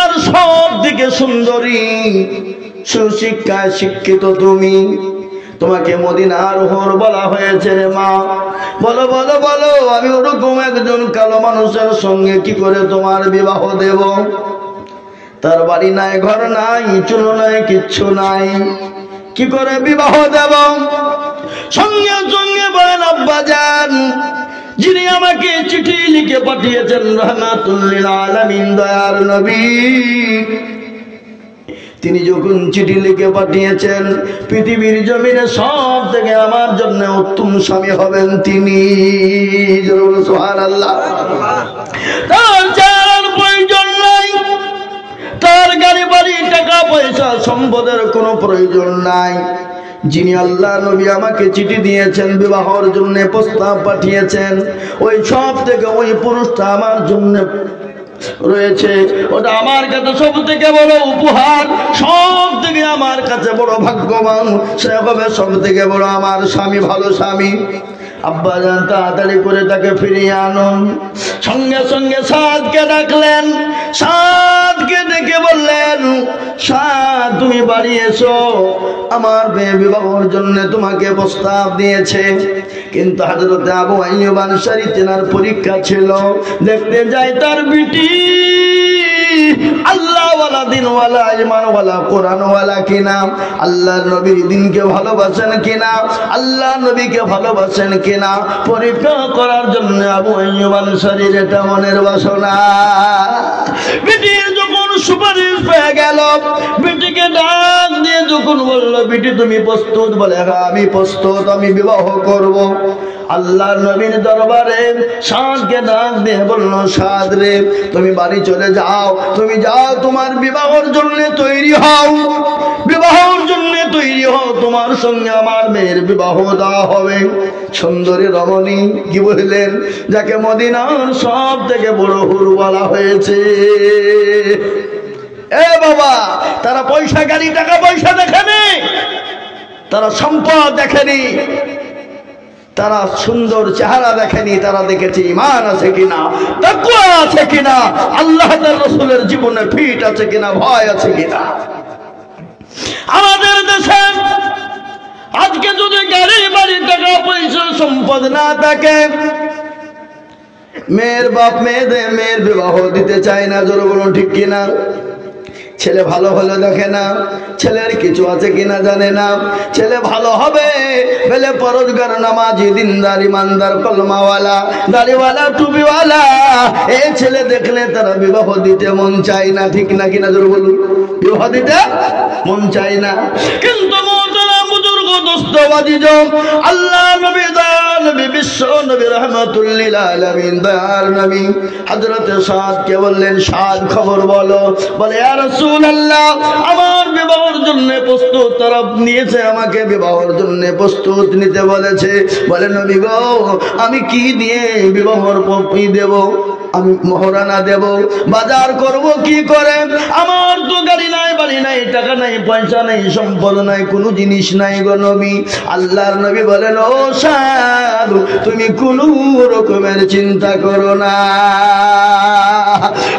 মদিনার সব দিকে সুন্দরী, সুশিক্ষায় শিক্ষিত তুমি, তোমাকে মদিনার হোর বলা হয়েছে রে মা। বলো বলো বলো, আমি ওরকম একজন কালো মানুষের সঙ্গে কি করে তোমার বিবাহ দেব? তার বাড়ি নাই, ঘর নাই, চুলো নাই, কিচ্ছু নাই, কি করে বিবাহ দেব? সঙ্গে সঙ্গে বলেন আব্বাজান, যিনি আমাকে চিঠি লিখে পাঠিয়েছেন রাহমাতুল লিল আলামিন দয়ার নবী, তিনি যখন চিঠি লিখে পাঠিয়েছেন পৃথিবীর জমিনে সব থেকে আমার জন্য উত্তম স্বামী হবেন তিনি। সুবহানাল্লাহ। তার যার প্রয়োজন নাই, তার গাড়ি বাড়ি টাকা পয়সা সম্পদের কোনো প্রয়োজন নাই। যিনি আল্লাহ নবী আমাকে চিঠি দিয়েছেন, বিবাহের জন্য প্রস্তাব পাঠিয়েছেন, ওই সব থেকে ওই পুরুষটা আমার জন্য রয়েছে, ওটা আমার কাছে সব থেকে বড় উপহার, সব থেকে আমার কাছে বড় ভাগ্যবান, সে হবে সব থেকে বড় আমার স্বামী, ভালো স্বামী। আব্বাজান তাড়াতাড়ি করে তাকে ফিরিয়ে আনুন। সঙ্গে সঙ্গে সাদকে ডাকলেন, সাদকে ডেকে বললেন, সাদ তুমি বাড়ি এসো, আমার মেয়ে বিবাহের জন্য তোমাকে প্রস্তাব দিয়েছে। কিন্তু হযরত আবু আইয়ুব আনসারী তেনার পরীক্ষা ছিল, দেখতে যায় তার বিটি আল্লাহ ওয়ালা, দিন ওয়ালা, ঈমান ওয়ালা, কোরআন ওয়ালা কিনা, আল্লাহর নবীর দিনকে ভালোবাসেন কিনা, আল্লাহর নবীকে ভালোবাসেন কিনা, পরীক্ষা করার জন্য আবু আইয়ুব আনসারীর এটা মনের বাসনা। বিটির যখন সুপারিশ পেয়ে গেল, বিটিকে ডাক দিয়ে যখন বলল, বিটি তুমি প্রস্তুত? বলে হ্যাঁ আমি প্রস্তুত, আমি বিবাহ করব। আল্লাহর নবীর দরবারে সাদকে ডাক দিয়ে বলল, সাদ রে তুমি বাড়ি চলে যাও, তুমি যাও, তোমার বিবাহের জন্য তৈরি হও, বিবাহের জন্য তৈরি হও, তোমার সঙ্গে আমার মেয়ের বিবাহ দেওয়া হবে। সুন্দরী রমণী কি বললেন, যাকে মদিনার সব থেকে বড় হুর বলা হয়েছে। এ বাবা, তারা পয়সা, গাড়ি, টাকা পয়সা দেখেনি, তারা সম্পদ দেখেনি, তারা সুন্দর চেহারা দেখেনি, তারা দেখেছে ঈমান আছে কিনা, তাকওয়া আছে কিনা, আল্লাহ তার রাসূলের জীবনে ফিট আছে কিনা, ভয় আছে কিনা। আমাদের দেশে আজকে যদি গাড়ি বাড়ি টাকা পয়সা সম্পদ না থাকে, মেয়ের বাপ মেয়ের বিবাহ দিতে চায় না, জোরে বলুন ঠিক কিনা? ছেলে ভালো হলে দেখে না, ছেলের কিছু আছে কিনা জানে না, ছেলে ভালো হবে বলে পরোজগার, নামাজি, দিনদার, ইমানদার, কলমাওয়ালা, দাড়িওয়ালা, টুপিওয়ালা, এই ছেলে দেখলে তারা বিবাহ দিতে মন চায় না, ঠিক না কিনা জোরে বলুন? বিবাহ দিতে মন চায় না। কিন্তু মোহতারাম বুজুর্গ, দোস্ত, বাজিজ, আল্লাহ নবী, দয়াল নবী, বিশ্ব নবী, রাহমাতুল লিল আলামিন দয়াল নবী হযরত সাদকে বললেন, সাদ খবর বলো। বলে ইয়া রাসূলুল্লাহ, আমার বিবাহের জন্য প্রস্তুত, তারা নিয়েছে, আমাকে বিবাহের জন্য প্রস্তুত নিতে বলেছে। বলে নবী গো, আমি কি দিয়ে বিবাহের পপি দেব? আমি মোহরানা দেব, বাজার করব কি করে? আমার তো গাড়ি নাই, বাড়ি নাই, টাকা নাই, পয়সা নাই, সম্পদ নাই, কোনো জিনিস নাই গো নবী। আল্লাহর নবী বলেন, ও সাদ, তুমি কোনো রকমের চিন্তা করো না।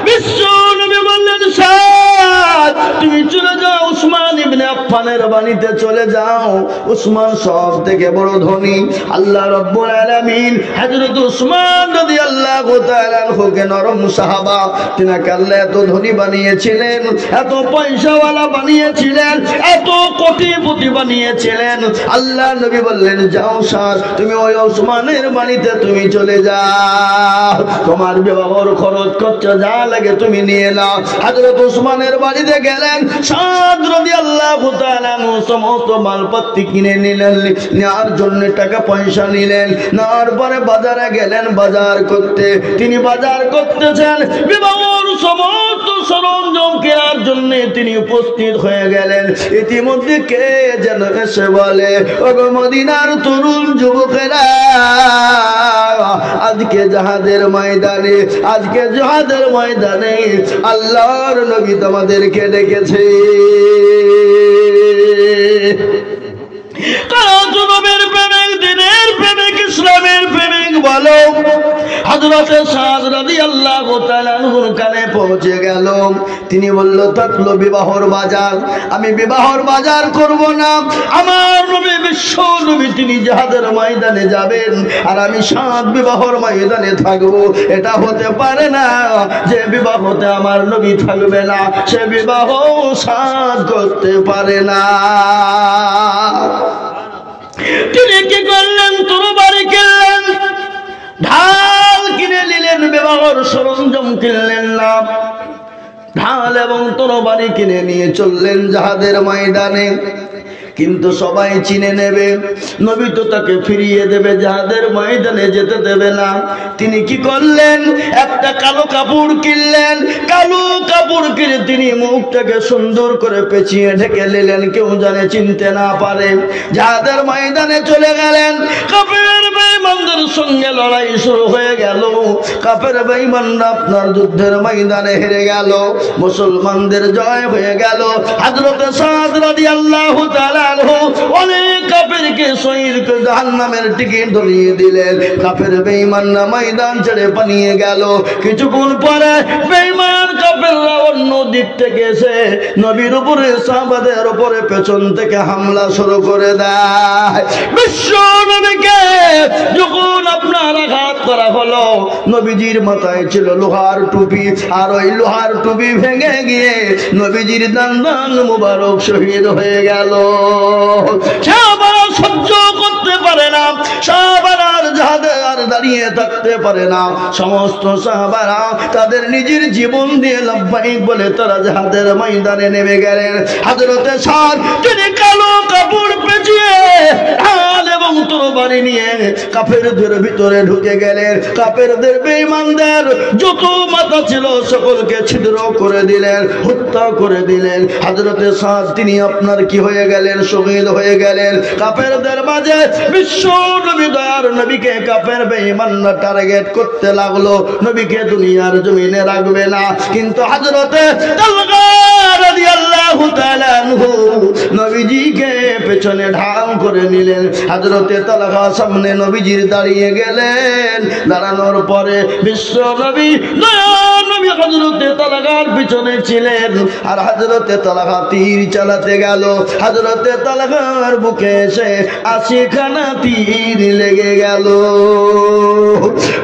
বিশ্ব নবী বললেন, সাদ তুমি চলে যাও, উসমান ইবনে আফফানের বাড়িতে চলে যাও। উসমান সব থেকে বড় ধনী। আল্লাহ রাব্বুল আলামিন হযরত উসমান রাদিয়াল্লাহু তাআলা আনহুকে নরম সাহাবা, তিনাকে আল্লাহ এত ধনী বানিয়েছিলেন, এত পয়সাওয়ালা বানিয়েছিলেন, এত কোটিপতি বানিয়েছিলেন। আল্লাহ নবী বললেন, যাও সাদ, তুমি ওই উসমানের বাড়িতে তুমি চলে যাও, তোমার বিবাহের খরচ খরচা যা লাগে তুমি নিয়ে নাও। হযরত উসমানের বাড়িতে গেলেন, সাদ রাদিয়াল্লাহু তাআলা সমস্ত মালপত্র কিনে নিলেন, নেওয়ার জন্য টাকা পয়সা নিলেন, নেওয়ার পরে বাজারে গেলেন বাজার করতে। তিনি বাজার করতেছেন, বিবাহের সমস্ত সরঞ্জাম কেনার জন্য তিনি উপস্থিত হয়ে গেলেন। ইতিমধ্যে কে যেন এসে বলে, ওগো মদিনার তরুণ যুবকেরা, আজকে জিহাদের ময়দানে, আজকে জিহাদের ময়দানে আল্লাহর নবী তোমাদেরকে ডেকেছে। কারণ নবীর প্রেমিক, দিনের প্রেমিক, ইসলামের প্রেমিক বলো, হযরতে সাদ রাদিয়াল্লাহু তাআলা আনহুর কানে পৌঁছে গেল। তিনি বলল, থাকলো বিবাহর বাজার, আমি বিবাহর বাজার করব না। আমার নবী বিশ্ব নবী তিনি জিহাদের ময়দানে যাবেন আর আমি সাদ বিবাহর ময়দানে থাকবো, এটা হতে পারে না। যে বিবাহতে আমার নবী থাকবে না সে বিবাহ সাদ করতে পারে না। তিনি কি করলেন? তরবারি কিনলেন, ঢাল কিনে নিলেন, বিবাহর সরঞ্জাম কিনলেন না, ঢাল এবং তরবারি কিনে নিয়ে চললেন জিহাদের ময়দানে। কিন্তু সবাই চিনে নেবে, নবী তো তাকে ফিরিয়ে দেবে, জিহাদের ময়দানে যেতে দেবে না। তিনি কি করলেন? একটা কালো কাপড় কিনলেন, কালো কাপড় কিনে তিনি মুখটাকে সুন্দর করে পেঁচিয়ে ঢেকে নিলেন, কেউ জানে চিনতে না পারে। জিহাদের ময়দানে চলে গেলেন। কাফের বেঈমানদের সঙ্গে লড়াই শুরু হয়ে গেল। কাফের বেঈমানরা আপনার যুদ্ধের ময়দানে হেরে গেল, মুসলমানদের জয় হয়ে গেল। হযরতে সাদ রাদিয়াল্লাহু তাআলা অনেক কাফেরকে শহীদকে জাহান্নামের টিকিট ধরিয়ে দিলেন। কাফের বেঈমানরা ময়দান ছেড়ে পালিয়ে গেল। কিছুক্ষণ পরে বেঈমান কাফেররা অন্য দিক থেকে এসে নবীর উপরে সাহাবাদের উপরে পেছন থেকে হামলা শুরু করে দেয়। বিশ্ব নবীকে যখন আপনার আঘাত করা হলো, নবীজির মাথায় ছিল লোহার টুপি, আর ওই লোহার টুপি ভেঙে গিয়ে নবীজির দান মুবারক শহীদ হয়ে গেল। সাহাবারা সহ্য করতে পারে না, সাহাবারা জিহাদে আর দাঁড়িয়ে থাকতে পারে না। সমস্ত সাহাবারা তাদের নিজের জীবন দিয়ে লাব্বাইক বলে তারা জিহাদের ময়দানে নেমে গেলেন। হযরতে সাদ তিনি কালো কাপড় পেঁচিয়ে ঢাল এবং তরবারি নিয়ে কাফেরদের ভিতরে ঢুকে গেলেন। কাফেরদের বেঈমানদের যত মাথা ছিল সকলকে ছিদ্র করে দিলেন, হত্যা করে দিলেন। হযরতে সাদ তিনি আপনার কি হয়ে গেলেন? শহীদ হয়ে গেলেন। কাফেরদের মাঝে বিশ্ব নবী দয়ার নবীকে কাফের বেঈমানরা টার্গেট করতে লাগলো, নবীকে দুনিয়ার জমিনে রাখবে না। কিন্তু হযরতে তালহা রাদিয়াল্লাহু তাআলা আনহু নবীজিকে পেছনে ঢাল করে নিলেন। হযরতে তালহা সামনে নবীজির দাঁড়িয়ে গেলেন। দাঁড়ানোর পরে বিশ্ব নবী দয়ার নবী হযরতে তালহার পিছনে ছিলেন, আর হযরতে তালহা তীর চালাতে গেল। হযরতে তালহার বুকে এসে 80 খানা তীর লেগে গেল।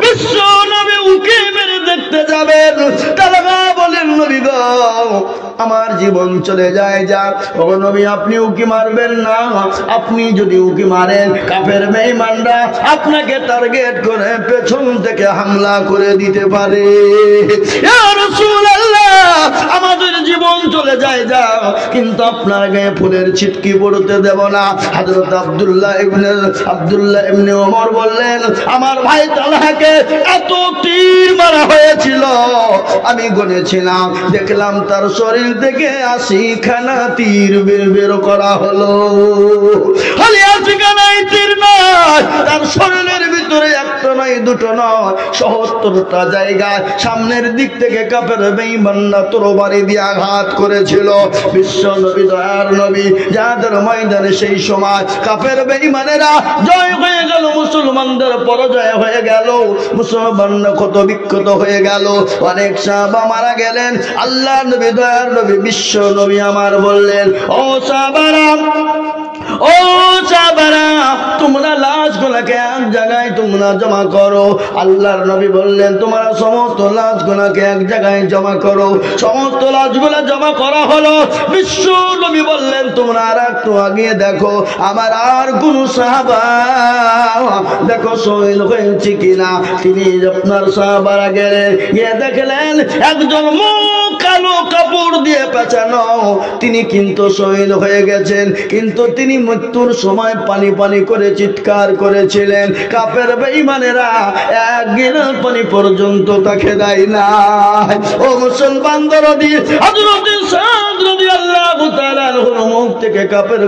বিশ্ব নবী উকি মেরে দেখতে যাবেন। তালহা বলেন, নবী গো, আমার জীবন চলে যায় যাক। ও নবী, আপনি উকি মারবেন না। আপনি যদি উকি মারেন কাফের বেঈমানরা আপনাকে টার্গেট করে পেছন থেকে হামলা করে দিতে পারে। ইয়া রাসূলুল্লাহ, আমাদের জীবন চলে যায় যাক, কিন্তু আপনার গায়ে ফুলের ছিটকি পড়তে দেব না। হযরত আব্দুল্লাহ ইবনে ওমর বললেন, আমার ভাই তালহাকে এত তীর মারা হয়েছিল, আমি গুনেছিলাম, দেখলাম তার শরীর থেকে 80 খানা তীর বের করা হলো। খালি 80 খানাই তীর নয়, তার শরীরের ভিতরে একটা নয়, দুটো নয়, ৭৭টা জায়গায় সামনের দিক থেকে কাফের বেঈমানরা তরবারি দিয়ে আঘাত করেছিল। বিশ্ব নবী দয়ার নবী জিহাদের ময়দানে সেই সময় কাফের বেঈমানেরা জয় হয়ে গেল, মুসলমানদের পরাজয় হয়ে গেল, মুসলমানরা ক্ষত বিক্ষত হয়ে গেল, অনেক সাহাবা মারা গেলেন। আল্লাহ নবী দয়ার নবী বিশ্ব নবী আমার বললেন, ও সাহাবারা, ও সাহাবারা, তোমরা লাশগুলোকে এক জায়গায় তোমরা জমা করো। আল্লাহর নবী বললেন, তোমরা সমস্ত লাশগুলোকে এক জায়গায় জমা করো। সমস্ত লাশগুলো জমা করা হলো। বিশ্ব নবী বললেন, তোমরা আর একটু আগে দেখো আমার আর কোন সাহাবা দেখো শহীদ হয়েছে কিনা। তিনি আপনার সাহাবারা গেলেন, গিয়ে দেখলেন একজন মুখ কালো কাপড় দিয়ে পেঁচানো, তিনি কিন্তু শহীদ হয়ে গেছেন। কিন্তু তিনি মৃত্যুর সময় পানি পানি করে চিৎকার করেছিলেন। কাফের বেঈমানেরা এক গিলাস পানি পর্যন্ত তাকে দেয় না। ও মুসলমান দরদি, হযরত সাদ রাদিয়াল্লাহু তাআলা আনহুর মুখ থেকে কাপড়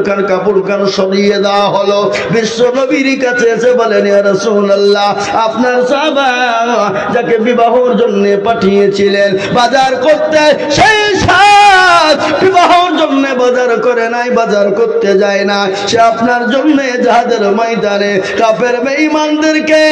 সরিয়ে দেওয়া হলো। বিশ্ব নবীর কাছে এসে বলেন, ইয়া রাসূলুল্লাহ, আপনার সাহাবা যাকে বিবাহের জন্য পাঠিয়েছিলেন বাজার করতে, সেই বিবাহের জন্য বাজার করে নাই, বাজার করতে যায় না, সে আপনার জন্য জাহাজের ময়দানে কাফের বেঈমানদেরকে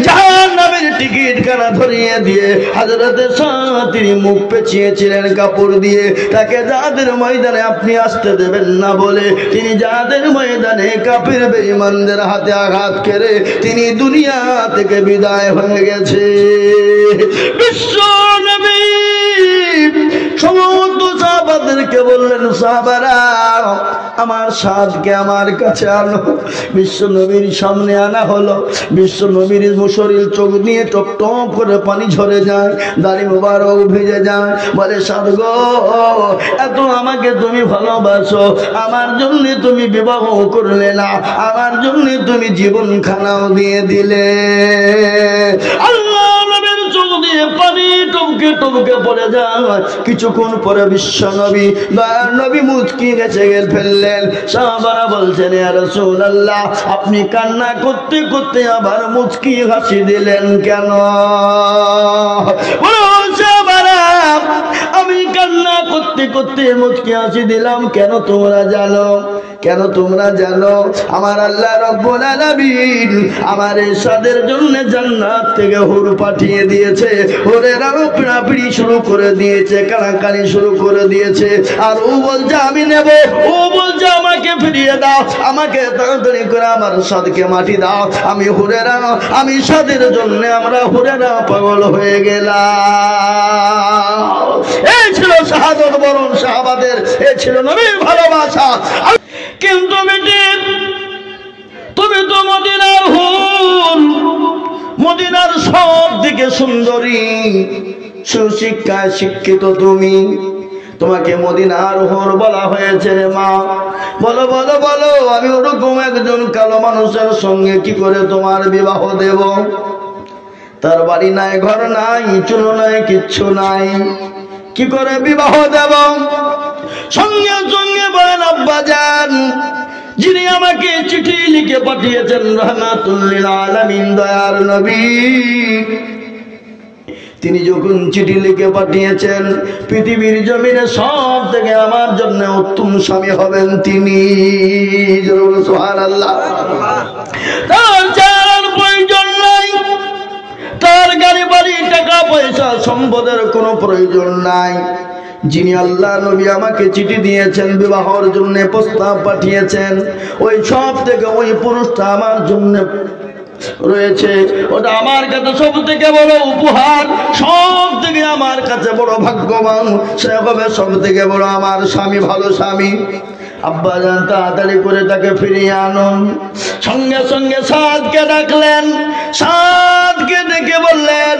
জাহান্নামের টিকিট কানা ধরিয়ে দিয়ে হযরতে সাদ তিনি মুখ পেঁচিয়েছিলেন কাপড় দিয়ে, তাকে জাহাজের ময়দানে আপনি আসতে দেবেন না বলে তিনি জাহাজের ময়দানে কাফের বেঈমানদের হাতে আঘাত করে তিনি দুনিয়া থেকে বিদায় হয়ে গেছে। বিশ্ব নবী সমস্ত সাহাবাদেরকে বললেন, সাহাবারা আমার সাদকে আমার কাছে আনো। বিশ্ব নবীর সামনে আনা হলো। বিশ্ব নবীর শরীর চোখ নিয়ে টপ টপ করে পানি ঝরে যায়, দাড়ি মোবারক ভিজে যায়। বলে সাদ গো, এত আমাকে তুমি ভালোবাসো, আমার জন্য তুমি বিবাহ করলে না, আমার জন্য তুমি জীবন খানাও দিয়ে দিলে। আল্লাহ নবীর চোখ দিয়ে পানি টপকে টপকে পড়ে যায়। কিছুক্ষণ পরে বিশ্ব নবী দয়ার নবী মুচকি গেছে ফেললেন। সাহাবারা বলছেন, ইয়া রাসূলুল্লাহ, আপনি কান্না করতে করতে আবার মুচকি হাসি দিলেন কেন? সাহাবারা, আমি কান্না করতে করতে মুচকি হাসি দিলাম কেন তোমরা জানো? কেন তোমরা জানো? আমার আল্লাহ রাব্বুল আলামিন আমার সাদের জন্য জান্নাত থেকে হুর পাঠিয়ে দিয়েছে। হুরেরা পিড়াপিড়ি শুরু করে দিয়েছে, কানাকানি শুরু করে দিয়েছে। আর ও বলছে আমি নেব, ও বলছে আমাকে ফিরিয়ে দাও, আমাকে তাড়াতাড়ি করে আমার সাদকে মাটি দাও। আমি হুরেরা, আমি সাদের জন্য আমরা হুরেরা পাগল হয়ে গেলাম। এই ছিল শাহাদত বরণ সাহাবাদের, এই ছিল নবীর ভালোবাসা। কিন্তু বেটি, তুমি তো মদিনার হুর, মদিনার সব দিকে সুন্দরী, সুশিক্ষায় শিক্ষিত তুমি, তোমাকে মদিনার হুর বলা হয়েছে রে মা। বলো বলো বলো, আমি ওরকম একজন কালো মানুষের সঙ্গে কি করে তোমার বিবাহ দেব? তার বাড়ি নাই, ঘর নাই, চুলো নাই, কিচ্ছু নাই, কি করে বিবাহ দেব? সঙ্গে সঙ্গে বলেন, আব্বাজান, যিনি আমাকে চিঠি লিখে পাঠিয়েছেন রাহমাতুল লিল আলামিন দয়ার নবী, তিনি যখন চিঠি লিখে পাঠিয়েছেন পৃথিবীর জমিনে সব থেকে আমার জন্য উত্তম স্বামী হবেন তিনি। সুবহানাল্লাহ। তার জানার প্রয়োজন নাই, তার গাড়ি বাড়ি টাকা পয়সা সম্পদের কোনো প্রয়োজন নাই। যিনি আল্লাহ নবী আমাকে চিঠি দিয়েছেন, বিবাহের জন্য প্রস্তাব পাঠিয়েছেন, ওই সব থেকে ওই পুরুষটা আমার জন্য রয়েছে, ওটা আমার কাছে সব থেকে বড় উপহার, সব থেকে আমার কাছে বড় ভাগ্যবান, সে হবে সব থেকে বড় আমার স্বামী, ভালো স্বামী। আব্বাজান তাড়াতাড়ি করে তাকে ফিরিয়ে আনুন। সঙ্গে সঙ্গে সাদকে ডাকলেন, সাদকে ডেকে বললেন,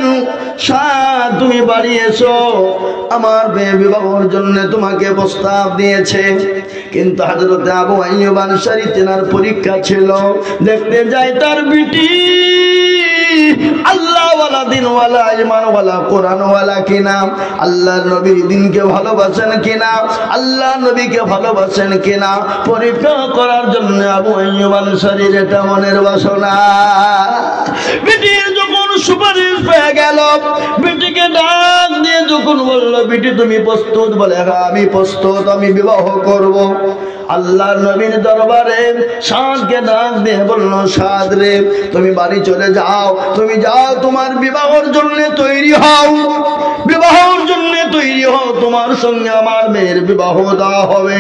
সাদ তুমি বাড়ি এসো, আমার মেয়ে বিবাহের জন্য তোমাকে প্রস্তাব দিয়েছে। কিন্তু হযরত আবু আইয়ুব আনসারী তেনার পরীক্ষা ছিল, দেখতে যায় তার বিটি আল্লাহ ওয়ালা দিন ওয়ালা ঈমান ওয়ালা কোরআন ওয়ালা কিনা, আল্লাহর নবীর দিনকে ভালোবাসেন কিনা, আল্লাহর নবীকে ভালোবাসেন কিনা, পরীক্ষা করার জন্য আবু আইয়ুব আনসারীর এটা মনের বাসনা। বিটির যখন সুপারিশ পেয়ে গেল, বিটিকে ডাক দিয়ে যখন বলল, বিটি তুমি প্রস্তুত? বলে হ্যাঁ আমি প্রস্তুত, আমি বিবাহ করব। আল্লাহর নবীর দরবারে সাদকে ডাক দিয়ে বলল, সাদ রে, তুমি বাড়ি চলে যাও, তুমি যাও, তোমার বিবাহের জন্য তৈরি হও, বিবাহের জন্য তৈরি হও, তোমার সঙ্গে আমার মেয়ের বিবাহ দেওয়া হবে।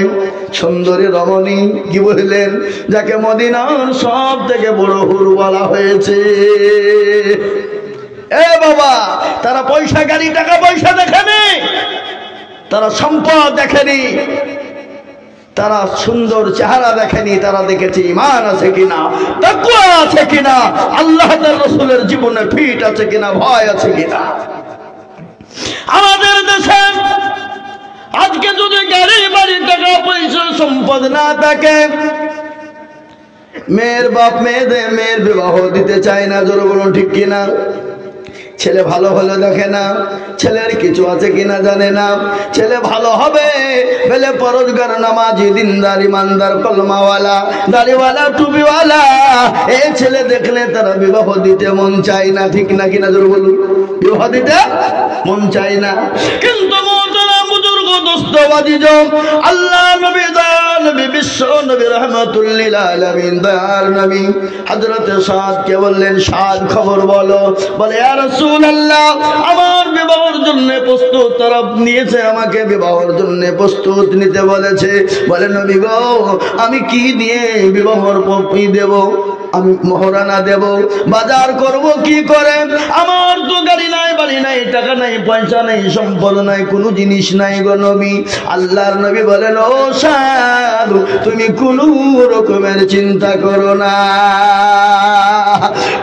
সুন্দরী রমণী কি বললেন, যাকে মদিনার সব থেকে বড় হুর বলা হয়েছে। এ বাবা, তারা পয়সা গাড়ি টাকা পয়সা দেখেনি, তারা সম্পদ দেখেনি, তারা সুন্দর চেহারা দেখেনি, তারা দেখেছে ঈমান আছে কিনা, তাকওয়া আছে কিনা, আল্লাহ তাআলার রাসূলের জীবনে ফিট আছে কিনা, ভয় আছে কিনা। আমাদের দেশে আজকে যদি গাড়ি বাড়ি টাকা পয়সা সম্পদ না থাকে, মেয়ের বাপ মেয়ের বিবাহ দিতে চায় না, জোরে বলুন ঠিক কিনা? ছেলে ভালো হলে দেখে না, ছেলের কিছু আছে কিনা জানে না, ছেলে ভালো হবে বলে পরোজগার নামাজি দিনদার ইমানদার কলমাওয়ালা দাড়িওয়ালা টুপিওয়ালা, এই ছেলে দেখলে তারা বিবাহ দিতে মন চায় না, ঠিক না কিনা জোরে বলুন? বিবাহ দিতে মন চায় না। কিন্তু মোহতারাম বুজুর্গ দোস্ত বাজিজ, আল্লাহ নবী দয়াল নবী বিশ্ব নবী রাহমাতুল লিল আলামিন দয়াল নবী হযরত সাদকে বললেন, সাদ খবর বলো। বলে ইয়া রাসূলুল্লাহ, আমার বিবাহের জন্য প্রস্তুত তরফ নিয়েছে, আমাকে বিবাহের জন্য প্রস্তুত নিতে বলেছে। বলে নবী গো, আমি কি দিয়ে বিবাহের পপি দেব? আমি মহারানা দেব, বাজার করব কি করে? আমার তো গাড়ি নাই, বাড়ি নাই, টাকা নাই, পয়সা নাই, সম্পদ নাই, কোনো জিনিস নাই গো নবী। আল্লাহর নবী বলেন, ও সাদ, তুমি কোনো রকমের চিন্তা করো না।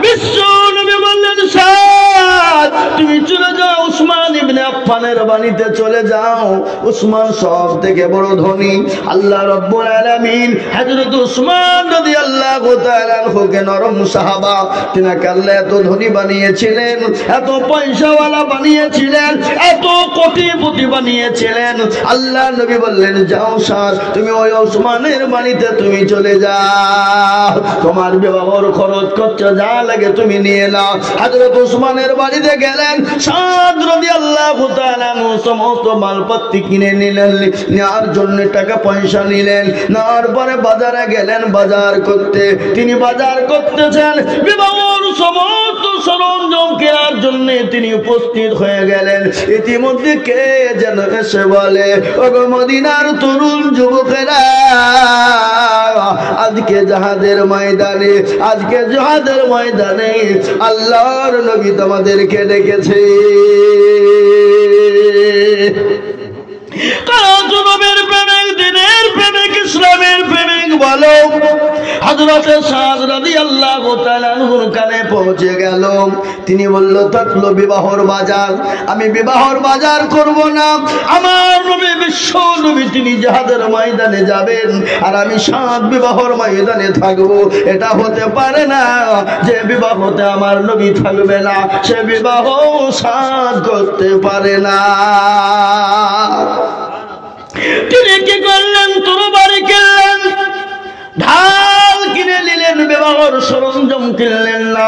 বিশ্ব নবী বললেন, সাদ তুমি চলে যাও, উসমান ইবনে আফফানের বাড়িতে চলে যাও। উসমান সব থেকে বড় ধনী। আল্লাহ রাব্বুল আলামিন হযরত উসমান রাদিয়াল্লাহু তাআলা আনহুকে নরম সাহাবা, তিনাকে আল্লাহ এত ধনী বানিয়েছিলেন, এত পয়সাওয়ালা বানিয়েছিলেন, এত কোটিপতি বানিয়েছিলেন। আল্লাহ নবী বললেন, যাও সাদ, তুমি ওই উসমানের বাড়িতে তুমি চলে যাও, তোমার বিবাহের খরচ খরচা যা লাগে তুমি নিয়ে নাও। হযরত উসমানের বাড়িতে গেলেন, সাদ রাদিয়াল্লাহু তাআলা সমস্ত মালপত্তি কিনে নিলেন, নেওয়ার জন্য টাকা পয়সা নিলেন। নেওয়ার পরে বাজারে গেলেন বাজার করতে। তিনি বাজার করতেছেন, বিবাহের সমস্ত সরঞ্জাম কেনার জন্য তিনি উপস্থিত হয়ে গেলেন। ইতিমধ্যে কে যেন এসে বলে, ওগো মদিনার তরুণ যুবকেরা, আজকে জিহাদের ময়দানে, আজকে জিহাদের ময়দানে আল্লাহর নবী তোমাদেরকে ডেকেছে। কাজনবের প্রেমিক, দিনের প্রেমিক, ইসলামের প্রেমিক বলো। হযরত সাদ রাদিয়াল্লাহু তাআলা আনহুর কানে পৌঁছে গেল। তিনি বলল, থাকলো বিবাহর বাজার, আমি বিবাহর বাজার করব না। আমার নবী বিশ্ব নবী তিনি জিহাদের ময়দানে যাবেন, আর আমি সাদ বিবাহর ময়দানে থাকবো। এটা হতে পারে না যে বিবাহতে আমার নবী থাকবে না, সে বিবাহ সাদ করতে পারে না। তিনি কি করলেন? তরবারি কিনলেন, ঢাল কিনে নিলেন, বিবাহের সরঞ্জাম কিনলেন না।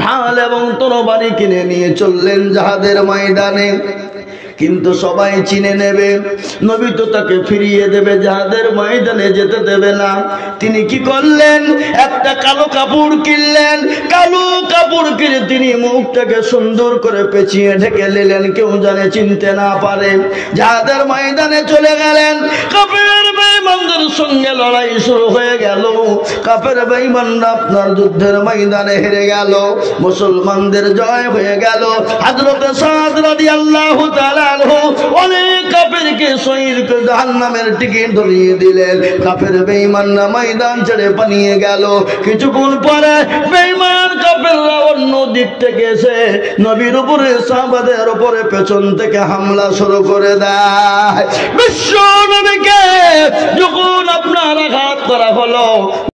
ঢাল এবং তরবারি কিনে নিয়ে চললেন জিহাদের ময়দানে। কিন্তু সবাই চিনে নেবে, নবী তো তাকে ফিরিয়ে দেবে, জিহাদের ময়দানে যেতে দেবে না। তিনি কি করলেন? একটা কালো কাপড় কিনলেন, কালো কাপড় কিনে তিনি মুখটাকে সুন্দর করে পেঁচিয়ে ঢেকে নিলেন, কেউ জানে চিনতে না পারে। জিহাদের ময়দানে চলে গেলেন। কাফের বেঈমানদের সঙ্গে লড়াই শুরু হয়ে গেল। কাফের বেঈমানরা আপনার যুদ্ধের ময়দানে হেরে গেল, মুসলমানদের জয় হয়ে গেল। হযরত সাদ রাদিয়াল্লাহু তাআলা অনেক কাফেরকে শহীদকে জাহান্নামের টিকিট ধরিয়ে দিলেন। কাফের বেঈমানরা ময়দান ছেড়ে পালিয়ে গেল। কিছুক্ষণ পরে বেঈমান কাফেররা অন্য দিক থেকে এসে নবীর উপরে, সাহাবাদের উপরে পেছন থেকে হামলা শুরু করে দেয়। বিশ্ব নবীকে যখন আপনার আঘাত করা হলো,